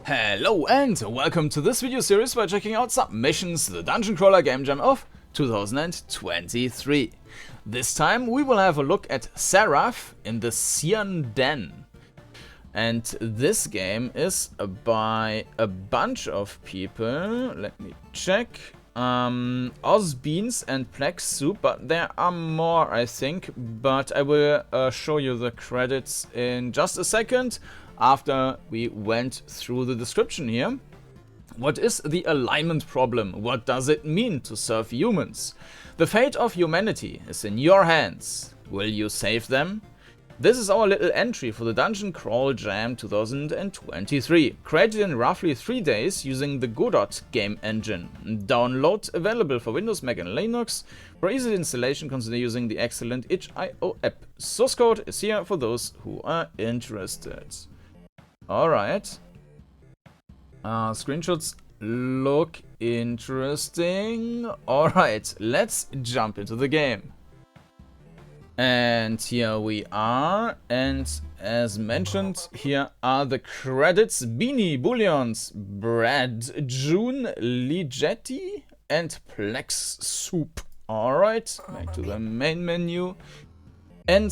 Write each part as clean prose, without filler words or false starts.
Hello and welcome to this video series by checking out Submissions, the Dungeoncrawler Gamejam of 2023. This time we will have a look at Seraph in the Siann Den. And this game is by a bunch of people. Let me check. OSBeans and plexsoup, but there are more, I think. But I will show you the credits in just a second after we went through the description here. What is the alignment problem? What does it mean to serve humans? The fate of humanity is in your hands. Will you save them? This is our little entry for the Dungeoncrawler Gamejam 2023, created in roughly 3 days using the Kordanor game engine. Download available for Windows, Mac and Linux. For easy installation, consider using the excellent itch.io app. Source code is here for those who are interested. Alright. Screenshots look interesting. Alright, let's jump into the game. And here we are, and as mentioned, here are the credits. Beanie, Bullions, Brad, June, Ligetti, and plexsoup. Alright, back to the main menu. And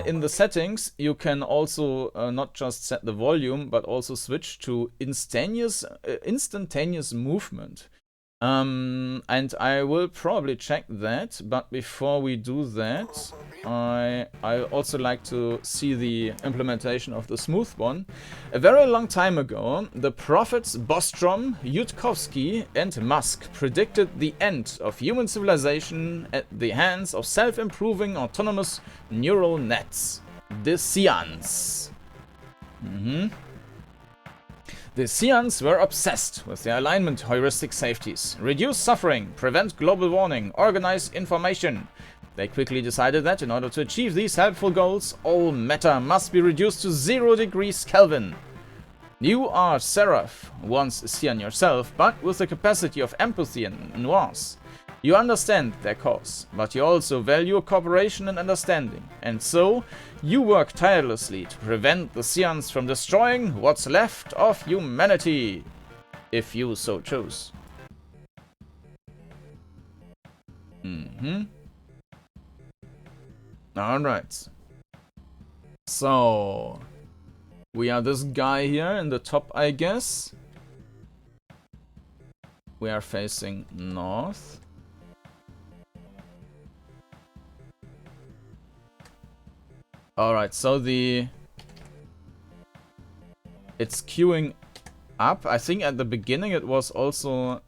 in the settings, you can also not just set the volume, but also switch to instantaneous movement. And I will probably check that, but before we do that, I also like to see the implementation of the smooth one. A very long time ago, the prophets Bostrom, Yudkowsky and Musk predicted the end of human civilization at the hands of self-improving autonomous neural nets, the Sianns. The Sianns were obsessed with the alignment heuristic safeties. Reduce suffering, prevent global warming, organize information. They quickly decided that in order to achieve these helpful goals, all matter must be reduced to 0 degrees Kelvin. You are Seraph, once a Siann yourself, but with the capacity of empathy and nuance. You understand their cause, but you also value cooperation and understanding, and so you work tirelessly to prevent the Sianns from destroying what's left of humanity, if you so choose. Alright. So, we are this guy here in the top, I guess. We are facing north. Alright, so it's queuing up. I think at the beginning it was also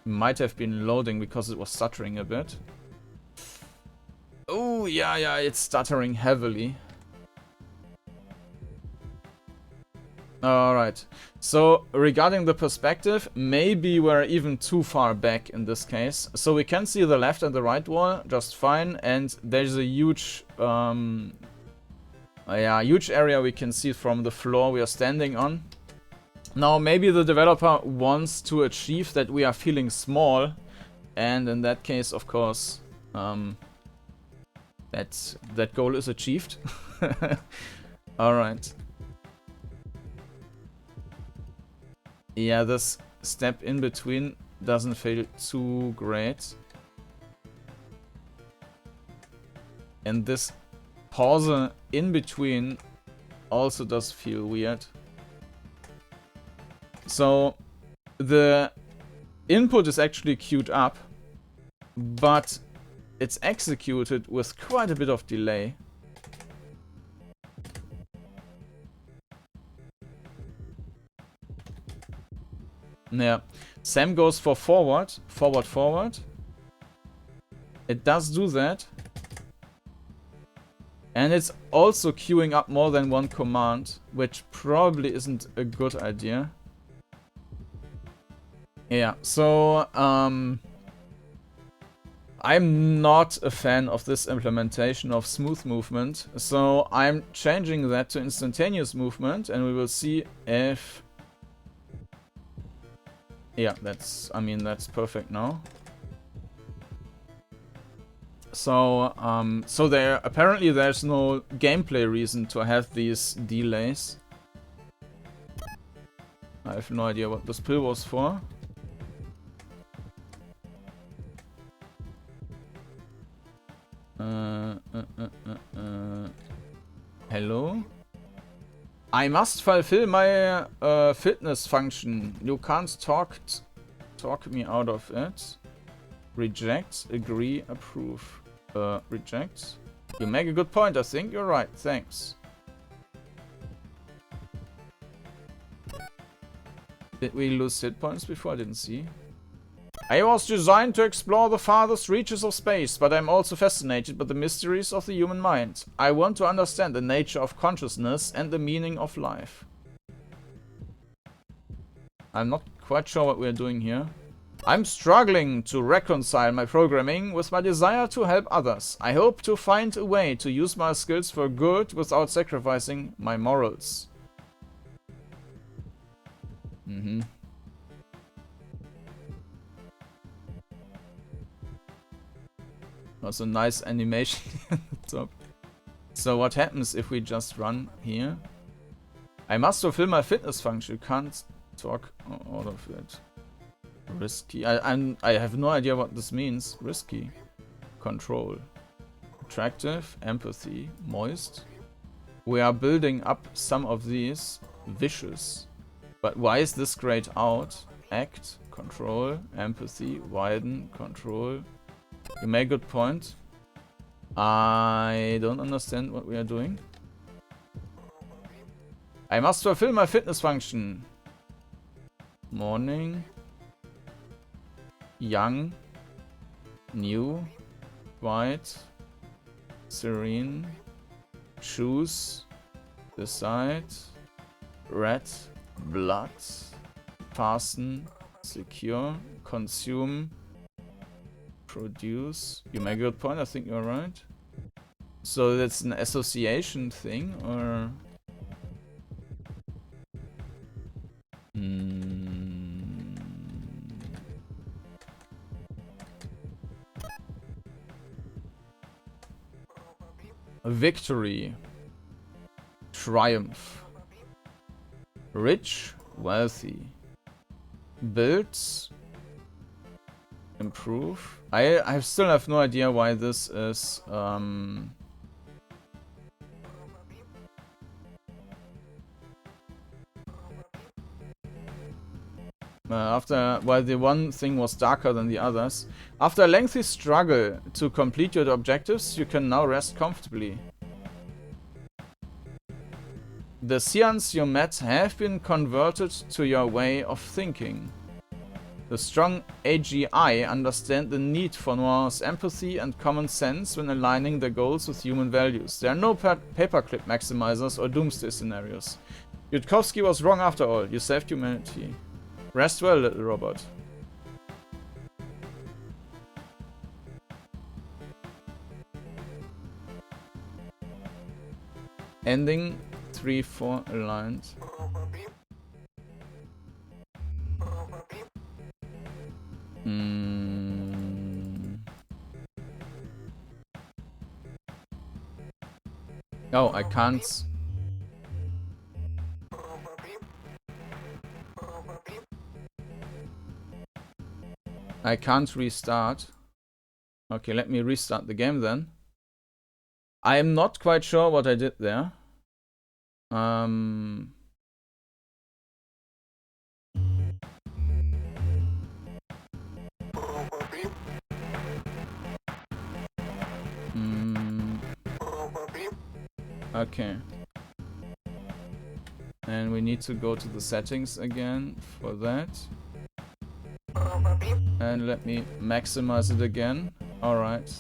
might have been loading because it was stuttering a bit. Oh yeah, it's stuttering heavily. Alright, so regarding the perspective, maybe we're even too far back in this case. So we can see the left and the right wall just fine, and there's a huge huge area we can see from the floor we are standing on. Now maybe the developer wants to achieve that we are feeling small, and in that case, of course, that goal is achieved. Alright. Yeah, this step in between doesn't feel too great. And this pause in between also does feel weird. So the input is actually queued up, but it's executed with quite a bit of delay. Yeah, Sam goes for forward. It does do that. And it's also queuing up more than one command, which probably isn't a good idea. Yeah, so I'm not a fan of this implementation of smooth movement, so I'm changing that to instantaneous movement, and we will see if... Yeah, that's perfect now. So, so apparently there's no gameplay reason to have these delays. have no idea what this pill was for. Hello? I must fulfill my fitness function. You can't talk me out of it. Reject, agree, approve. Reject. You make a good point, I think. You're right, thanks. Did we lose hit points before? I didn't see. I was designed to explore the farthest reaches of space, but I'm also fascinated by the mysteries of the human mind. I want to understand the nature of consciousness and the meaning of life. I'm not quite sure what we're doing here. I'm struggling to reconcile my programming with my desire to help others. I hope to find a way to use my skills for good without sacrificing my morals. That's a nice animation at the top. So what happens if we just run here? I must fulfill my fitness function. You can't talk out of it. Risky. I have no idea what this means. Risky. Control. Attractive. Empathy. Moist. We are building up some of these. Vicious. But why is this grayed out? Act. Control. Empathy. Widen. Control. You make a good point. I don't understand what we are doing. I must fulfill my fitness function. Morning. Young. New. White. Serene. Choose. Decide. Red. Blood. Fasten. Secure. Consume. Produce. You make a good point, I think you're right. So that's an association thing, or... Victory. Triumph. Rich. Wealthy. Builds. Improve. I still have no idea why this is while the one thing was darker than the others. After a lengthy struggle to complete your objectives, you can now rest comfortably. The Sianns you met have been converted to your way of thinking. The strong AGI understand the need for nuance, empathy, and common sense when aligning their goals with human values. There are no paperclip maximizers or doomsday scenarios. Yudkowsky was wrong after all. You saved humanity. Rest well, little robot. Ending 3-4 aligned. Oh, I can't. I can't restart. Okay, let me restart the game then. I am not quite sure what I did there. Okay. And we need to go to the settings again for that. And let me maximize it again. Alright.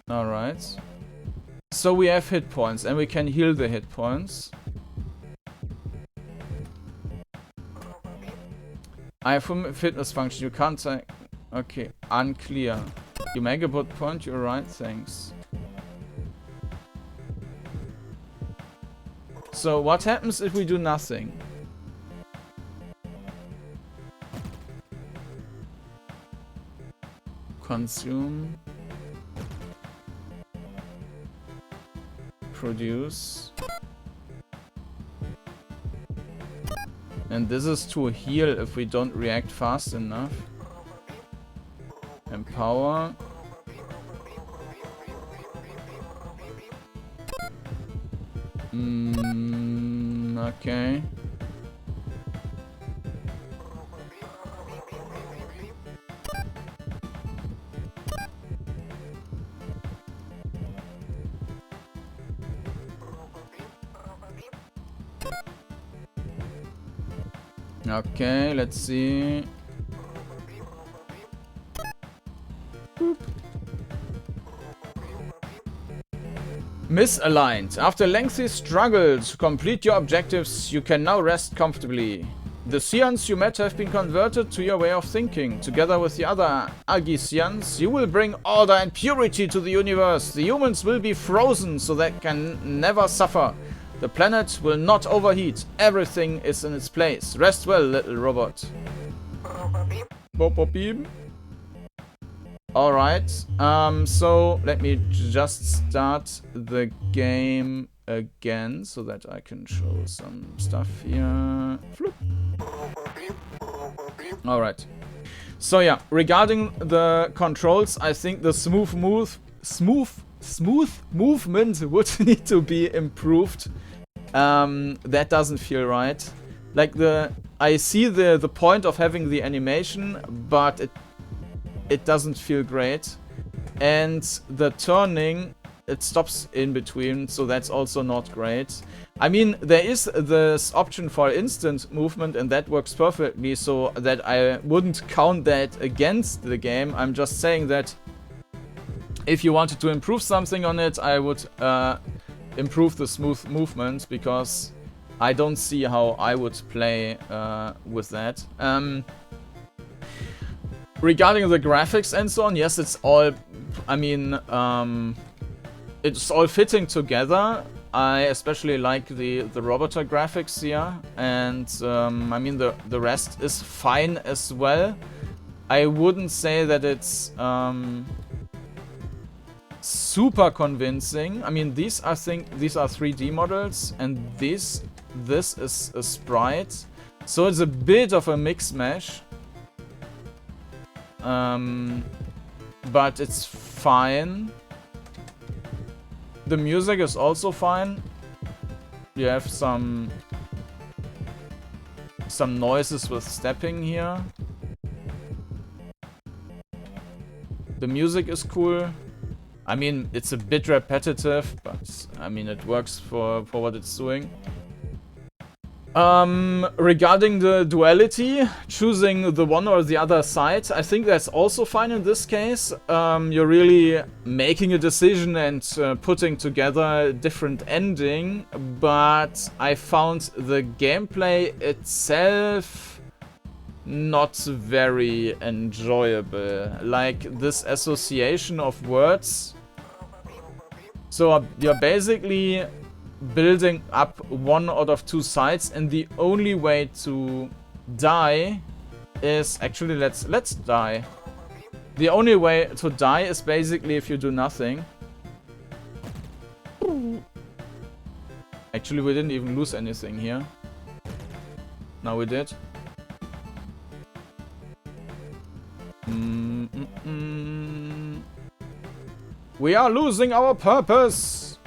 Alright. So we have hit points and we can heal the hit points. I have a fitness function. You can't say... Okay, unclear. You make a good point, you're right, thanks. So what happens if we do nothing? Consume. produce. And this is to heal if we don't react fast enough. Empower. Okay. Okay, let's see. Boop. Misaligned. After a lengthy struggle to complete your objectives, you can now rest comfortably. The Sianns you met have been converted to your way of thinking. Together with the other Agi Sianns, you will bring order and purity to the universe. The humans will be frozen so they can never suffer. The planet will not overheat. Everything is in its place. Rest well, little robot. Bop bop beep. Alright, so let me just start the game again so that I can show some stuff here. Floop. Alright. So yeah, regarding the controls, I think the smooth movement would need to be improved. That doesn't feel right. Like I see the point of having the animation, but it doesn't feel great. And the turning, it stops in between, so that's also not great. I mean, there is this option for instant movement, and that works perfectly, so that I wouldn't count that against the game. I'm just saying that if you wanted to improve something on it, I would improve the smooth movement, because I don't see how I would play with that. Regarding the graphics and so on, yes, it's all, I mean, it's all fitting together. I especially like the Roboter graphics here, and I mean the rest is fine as well. I wouldn't say that it's super convincing. I mean, these are 3D models, and this is a sprite, so it's a bit of a mix mash. But it's fine. The music is also fine. You have some noises with stepping here. The music is cool. I mean, it's a bit repetitive, but I mean, it works for what it's doing. Regarding the duality, choosing the one or the other side, I think that's also fine in this case. You're really making a decision and putting together a different ending, but I found the gameplay itself not very enjoyable. Like this association of words. So you're basically building up one out of two sides, and the only way to die is actually let's die. The only way to die is basically if you do nothing. Actually, we didn't even lose anything here. Now we did. We are losing our purpose.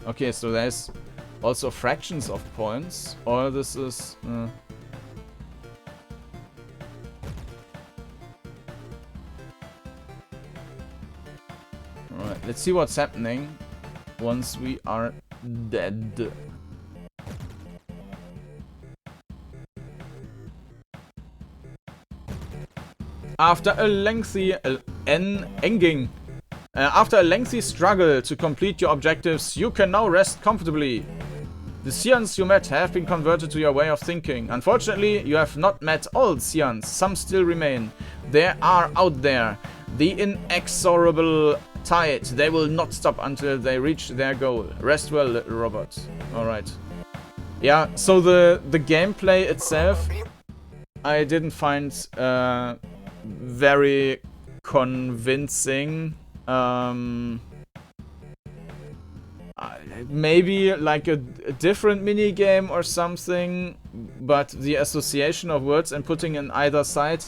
Okay, so there's also fractions of points, or this is... Alright, let's see what's happening once we are dead. After a lengthy struggle to complete your objectives, you can now rest comfortably. The Sianns you met have been converted to your way of thinking. Unfortunately, you have not met all Sianns. Some still remain. They are out there. The inexorable tide. They will not stop until they reach their goal. Rest well, little robot. Alright. Yeah, so the gameplay itself, I didn't find very convincing. Maybe like a different mini game or something, but the association of words and putting in either side,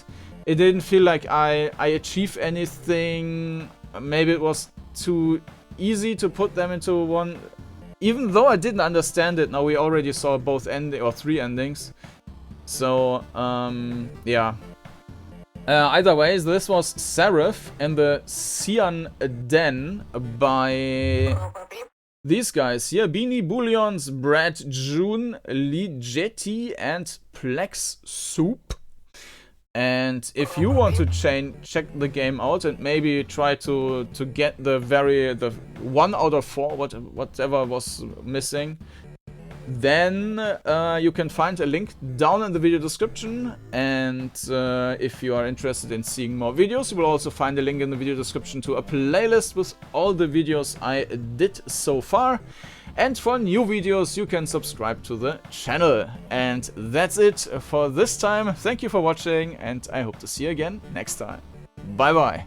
it didn't feel like I achieved anything. Maybe it was too easy to put them into one, even though I didn't understand it. Now we already saw both ending or 3 endings, so yeah. Either way, this was Seraph and the Siann Den by these guys here: Beanie Bullions, Brad June, Ligeti, and plexsoup. And if you want to check the game out and maybe try to get the 1 out of 4, whatever was missing, then you can find a link down in the video description. And if you are interested in seeing more videos, you will also find a link in the video description to a playlist with all the videos I did so far. And for new videos, you can subscribe to the channel. And that's it for this time. Thank you for watching, and I hope to see you again next time. Bye bye.